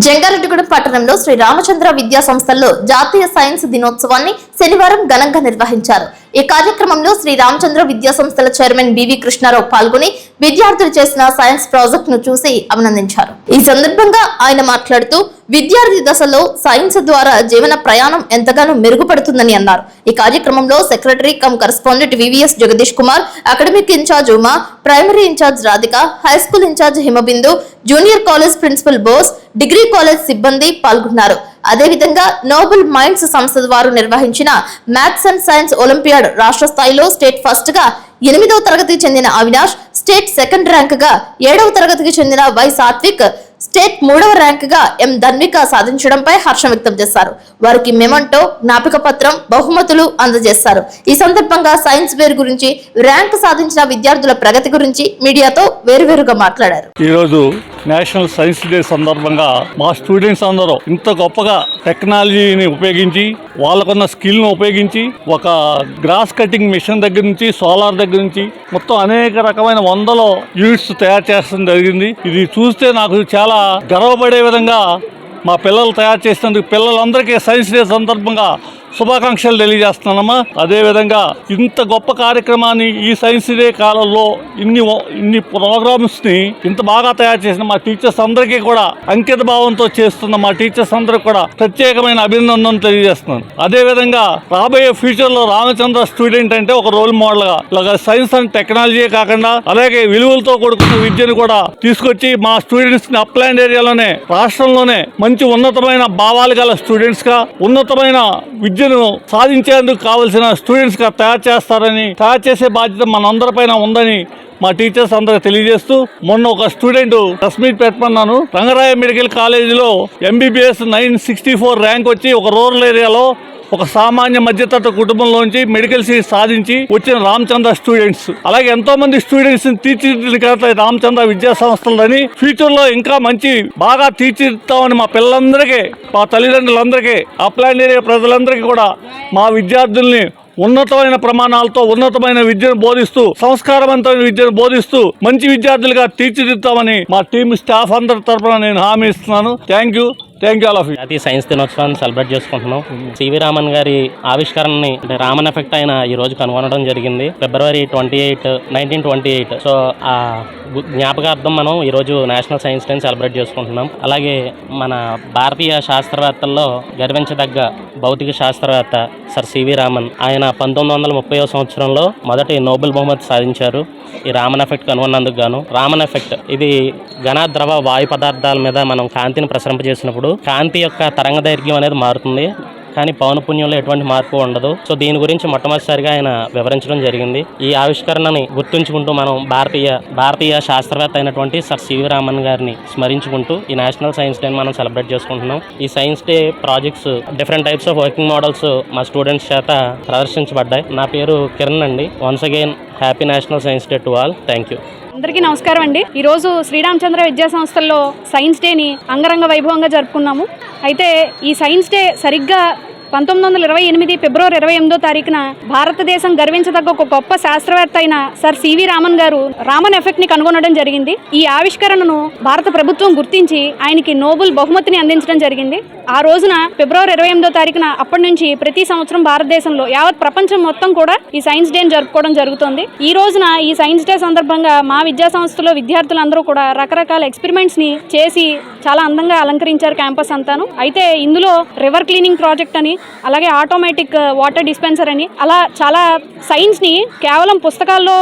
జంగారెడ్డిగూడెం పట్టణంలో శ్రీ రామచంద్ర విద్యా సంస్థల్లో జాతీయ సైన్స్ దినోత్సవాన్ని శనివారం ఘనంగా నిర్వహించారు. ఈ కార్యక్రమంలో శ్రీ రామచంద్ర విద్యా సంస్థల చైర్మన్ బివి కృష్ణారావు పాల్గొని విద్యార్థులు చేసిన సైన్స్ ప్రాజెక్ట్ ను చూసి అభినందించారు. ఈ సందర్భంగా ఆయన మాట్లాడుతూ విద్యార్థి దశలో సైన్స్ ద్వారా జీవన ప్రయాణం ఎంతగానో మెరుగుపడుతుందని అన్నారు. ఈ కార్యక్రమంలో secretary cum correspondent VVS Jagadish Kumar, academic incharge Uma, primary incharge Radhika, high school incharge Himabindu, junior college principal Bose, degree college సిబ్బంది పాల్గొన్నారు. అదేవిధంగా నోబెల్ మైండ్స్ సంస్థ వారు నిర్వహించిన మ్యాథ్స్ అండ్ సైన్స్ ఒలింపియాడ్ రాష్ట్ర స్థాయిలో స్టేట్ ఫస్ట్ గా 8వ తరగతికి చెందిన అవినాష్, స్టేట్ సెకండ్ ర్యాంక్ గా 7వ తరగతికి చెందిన వై సాత్విక్, స్టేట్ 3వ ర్యాంక్ గా ఎం ధన్విక సాధించడంపై హర్షం వ్యక్తం చేశారు. వారికి మెమంటో, జ్ఞాపిక పత్రం, బహుమతులు అందజేశారు. ఈ సందర్భంగా సైన్స్ వేర్ గురించి, ర్యాంక్ సాధించిన విద్యార్థుల ప్రగతి గురించి మీడియాతో వేరువేరుగా మాట్లాడారు. ఈ రోజు నేషనల్ సైన్స్ డే సందర్భంగా మా స్టూడెంట్స్ అందరూ ఇంత గొప్పగా టెక్నాలజీని ఉపయోగించి, వాళ్ళకున్న స్కిల్ను ఉపయోగించి, ఒక గ్రాస్ కటింగ్ మిషన్ దగ్గర నుంచి సోలార్ దగ్గర నుంచి మొత్తం అనేక రకమైన 100 యూనిట్స్ తయారు చేయడం జరిగింది. ఇది చూస్తే నాకు చాలా గర్వపడే విధంగా మా పిల్లలు తయారు చేసినందుకు పిల్లలందరికీ సైన్స్ డే సందర్భంగా శుభాకాంక్షలు తెలియజేస్తున్నామా. అదేవిధంగా ఇంత గొప్ప కార్యక్రమాన్ని ఈ సైన్స్ డే కాలంలో ఇన్ని ప్రోగ్రామ్స్ని ఇంత బాగా తయారు చేసిన మా టీచర్స్ అందరికీ కూడా అంకిత భావంతో చేస్తున్న మా టీచర్స్ అందరికీ కూడా ప్రత్యేకమైన అభినందనలు తెలియజేస్తున్నాను. అదేవిధంగా రాబోయే ఫ్యూచర్లో రామచంద్ర స్టూడెంట్ అంటే ఒక రోల్ మోడల్గా ఇలాగ సైన్స్ అండ్ టెక్నాలజీ కాకుండా అలాగే విలువలతో కూడుకున్న విద్యను కూడా తీసుకొచ్చి మా స్టూడెంట్స్ని అప్లాండ్ ఏరియాలోనే రాష్ట్రంలోనే మంచి ఉన్నతమైన భావాలు గల స్టూడెంట్స్గా, ఉన్నతమైన విద్య సాధించేందుకు కావలసిన స్టూడెంట్స్ గా తయారు చేసే బాధ్యత మనందరిపైన ఉందని మా టీచర్స్ అందరికి తెలియజేస్తూ, మొన్న ఒక స్టూడెంట్ ప్రెస్ మీట్ పెట్టమన్నాను. రంగరాయ మెడికల్ కాలేజీలో MBBS 964 ర్యాంక్ వచ్చి ఒక రూరల్ ఏరియాలో ఒక సామాన్య మధ్యతరగతి కుటుంబంలోంచి మెడికల్ సీట్ సాధించి వచ్చిన రామచంద్ర స్టూడెంట్స్, అలాగే ఎంతో మంది స్టూడెంట్స్ ని తీర్చిదిద్దిన రామచంద్ర విద్యా సంస్థలని ఫ్యూచర్ లో ఇంకా మంచి బాగా తీర్చిదిద్దామని మా పిల్లలందరికీ, మా తల్లిదండ్రులందరికీ, అప్లాండ్ ఏరియా ప్రజలందరికీ కూడా మా విద్యార్థుల్ని ఉన్నతమైన ప్రమాణాలతో ఉన్నతమైన విద్యను బోధిస్తూ, సంస్కారవంతమైన విద్యను బోధిస్తూ మంచి విద్యార్థులుగా తీర్చిదిద్దామని మా టీం స్టాఫ్ అందరి తరఫున నేను హామీ ఇస్తున్నాను. Thank you all of you. జాతీయ సైన్స్ దినోత్సవాన్ని సెలబ్రేట్ చేసుకుంటున్నాం. సివి రామన్ గారి ఆవిష్కరణని అంటే రామన్ ఎఫెక్ట్ ఆయన ఈ రోజు కనుగొనడం జరిగింది. February 28, 1928. సో ఆ జ్ఞాపకార్థం మనం ఈ రోజు నేషనల్ సైన్స్ డేని సెలబ్రేట్ చేసుకుంటున్నాం. అలాగే మన భారతీయ శాస్త్రవేత్తల్లో గర్వించదగ్గ భౌతిక శాస్త్రవేత్త సర్ సివి రామన్, ఆయన 1930వ సంవత్సరంలో మొదటి నోబెల్ బహుమతి సాధించారు ఈ రామన్ ఎఫెక్ట్ కనుగొన్నందుకు గాను. రామన్ ఎఫెక్ట్ ఇది ఘన, ద్రవ, వాయు పదార్థాల మీద మనం కాంతిని ప్రసరింపజేసినప్పుడు కాంతి యొక్క తరంగ దైర్ఘ్యం అనేది మారుతుంది, కానీ పౌనపుణ్యంలో ఎటువంటి మార్పు ఉండదు. సో దీని గురించి మొట్టమొదటిసారిగా ఆయన వివరించడం జరిగింది. ఈ ఆవిష్కరణని గుర్తుంచుకుంటూ మనం భారతీయ శాస్త్రవేత్త అయినటువంటి సర్ సివి రామన్ గారిని స్మరించుకుంటూ ఈ నేషనల్ సైన్స్ డే మనం సెలబ్రేట్ చేసుకుంటున్నాం. ఈ science day projects, different types of working models మా స్టూడెంట్స్ చేత ప్రదర్శించబడ్డాయి. నా పేరు కిరణ్ అండి. Once again happy national science day to all. Thank you. అందరికీ నమస్కారం అండి. ఈరోజు శ్రీరామచంద్ర విద్యా సంస్థల్లో సైన్స్ డేని అంగరంగ వైభవంగా జరుపుకున్నాము. అయితే ఈ సైన్స్ డే సరిగ్గా 1928 ఫిబ్రవరి 28వ తారీఖున భారతదేశం గర్వించదగ్గ ఒక గొప్ప శాస్త్రవేత్త అయిన సర్ సివి రామన్ గారు రామన్ ఎఫెక్ట్ ని కనుగొనడం జరిగింది. ఈ ఆవిష్కరణను భారత ప్రభుత్వం గుర్తించి ఆయనకి నోబెల్ బహుమతిని అందించడం జరిగింది. ఆ రోజున February 28వ తారీఖున అప్పటి నుంచి ప్రతి సంవత్సరం భారతదేశంలో యావత్ ప్రపంచం మొత్తం కూడా ఈ సైన్స్ డేని జరుపుకోవడం జరుగుతుంది. ఈ రోజున ఈ సైన్స్ డే సందర్భంగా మా విద్యా సంస్థలో విద్యార్థులందరూ కూడా రకరకాల ఎక్స్పెరిమెంట్స్ ని చేసి చాలా అందంగా అలంకరించారు క్యాంపస్ అంతాను. అయితే ఇందులో రివర్ క్లీనింగ్ ప్రాజెక్ట్ అని, అలాగే ఆటోమేటిక్ వాటర్ డిస్పెన్సర్ అని, అలా చాలా సైన్స్ ని కేవలం పుస్తకాల్లో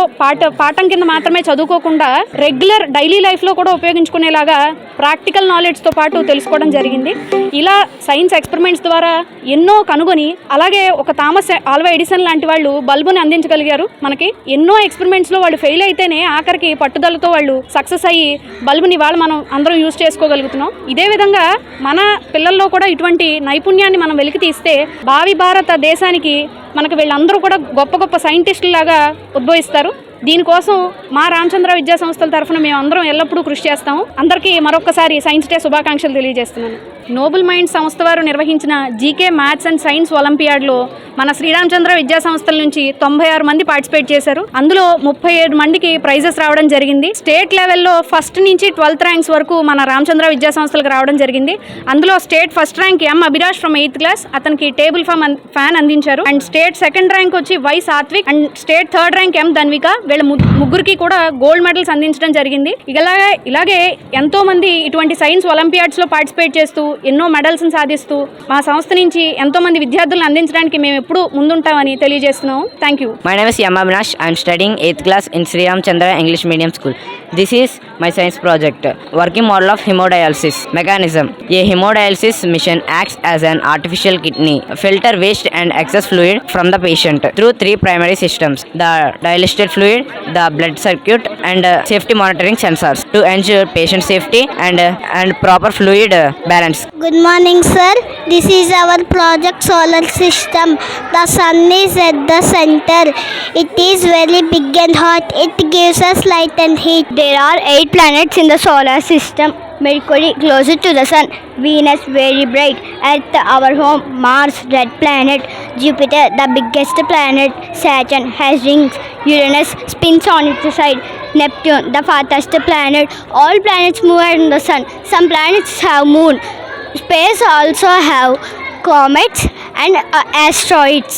పాఠం కింద మాత్రమే చదువుకోకుండా రెగ్యులర్ డైలీ లైఫ్ లో కూడా ఉపయోగించుకునేలాగా ప్రాక్టికల్ నాలెడ్జ్ తో పాటు తెలుసుకోవడం జరిగింది. ఇలా సైన్స్ ఎక్స్పెరిమెంట్స్ ద్వారా ఎన్నో కనుగొని, అలాగే ఒక థామస్ ఆల్వా ఎడిసన్ లాంటి వాళ్ళు బల్బుని అందించగలిగారు మనకి. ఎన్నో ఎక్స్పెరిమెంట్స్ లో వాళ్ళు ఫెయిల్ అయితేనే ఆఖరికి పట్టుదలతో వాళ్ళు సక్సెస్ అయ్యి బల్బుని వాళ్ళు మనం అందరం యూజ్ చేసుకోగలుగుతున్నాం. ఇదే విధంగా మన పిల్లల్లో కూడా ఇటువంటి నైపుణ్యాన్ని మనం వెలికి తీస్తే భావి భారత దేశానికి మనకు వీళ్ళందరూ కూడా గొప్ప గొప్ప సైంటిస్టులు లాగా ఉద్భవిస్తారు. దీనికోసం మా రామచంద్ర విద్యా సంస్థల తరఫున మేము అందరం ఎల్లప్పుడూ కృషి చేస్తాము. అందరికీ మరొకసారి సైన్స్ డే శుభాకాంక్షలు తెలియజేస్తున్నాను. నోబుల్ మైండ్ సంస్థ వారు నిర్వహించిన జీకే మ్యాథ్స్ అండ్ సైన్స్ ఒలింపియాడ్లో మన శ్రీరామచంద్ర విద్యా సంస్థల నుంచి 96 మంది పార్టిసిపేట్ చేశారు. అందులో 37 మందికి ప్రైజెస్ రావడం జరిగింది. స్టేట్ లెవెల్లో ఫస్ట్ నుంచి 12th ర్యాంక్స్ వరకు మన రామచంద్ర విద్యా సంస్థలకు రావడం జరిగింది. అందులో state first rank M Abhilash from 8th class, అతనికి టేబుల్ ఫ్యాన్ అందించారు. అండ్ స్టేట్ సెకండ్ ర్యాంక్ వచ్చి Y Satvik and state third rank M Dhanvika. వీళ్ళ ముగ్గురికి కూడా గోల్డ్ మెడల్స్ అందించడం జరిగింది. ఇలాగే ఎంతో మంది ఇటువంటి సైన్స్ ఒలింపియాడ్స్ లో పార్టిసిపేట్ చేస్తూ ఎన్నో మెడల్స్ సాధిస్తూ మా సంస్థ నుంచి ఎంతో మంది విద్యార్థులను అందించడానికి మేము ఎప్పుడూ ముందుంటామని తెలియజేస్తున్నాము. Thank you. My name is M. Avinash. I am studying 8th class in Sri Ramchandra English Medium School. This is my science project. Working model of hemodialysis mechanism. A hemodialysis machine acts as an artificial kidney, filter waste and excess fluid from the patient through 3 primary systems: the dialysate fluid, the blood circuit, and safety monitoring sensors to ensure patient safety and proper fluid balance. Good morning, sir. This is our project solar system. The sun is at the center. It is very big and hot. It gives us light and heat. There are 8 planets in the solar system. Mercury closer to the sun, Venus very bright, Earth our home, Mars red planet, Jupiter the biggest planet, Saturn has rings, Uranus spins on its side, Neptune the farthest planet. All planets move around the sun. Some planets have moon. Space also have comets and asteroids.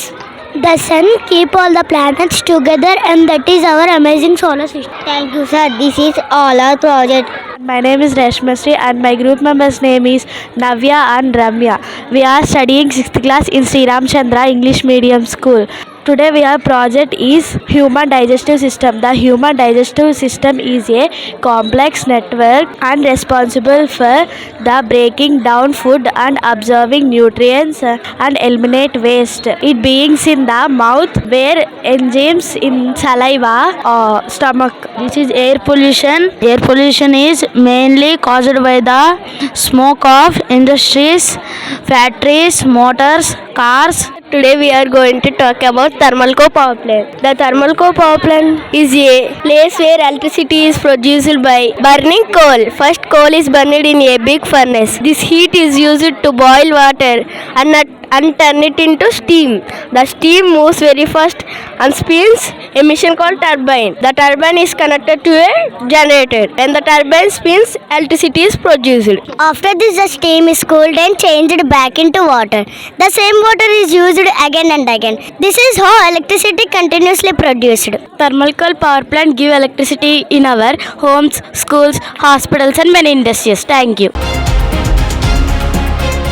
The sun keep all the planets together, and that is our amazing solar system. Thank you, sir. This is all our project. My name is Reshmasri and my group members' name is Navya and Ramya. We are studying 6th class in Sri Ramchandra English Medium School. Today our project is human digestive system. The human digestive system is a complex network and responsible for the breaking down food and absorbing nutrients and eliminate waste. It begins in the mouth where enzymes in saliva or stomach. This is air pollution. Air pollution is mainly caused by the smoke of industries, factories, motors, cars. Today we are going to talk about thermal coal power plant. The thermal coal power plant is a place where electricity is produced by burning coal. First coal is burned in a big furnace. This heat is used to boil water and turn it into steam. The steam moves very fast and spins a machine called turbine. The turbine is connected to a generator. When the turbine spins, electricity is produced. After this, the steam is cooled and changed back into water. The same water is used again and again. This is how electricity continuously produced. Thermal coal power plant give electricity in our homes, schools, hospitals and many industries. Thank you.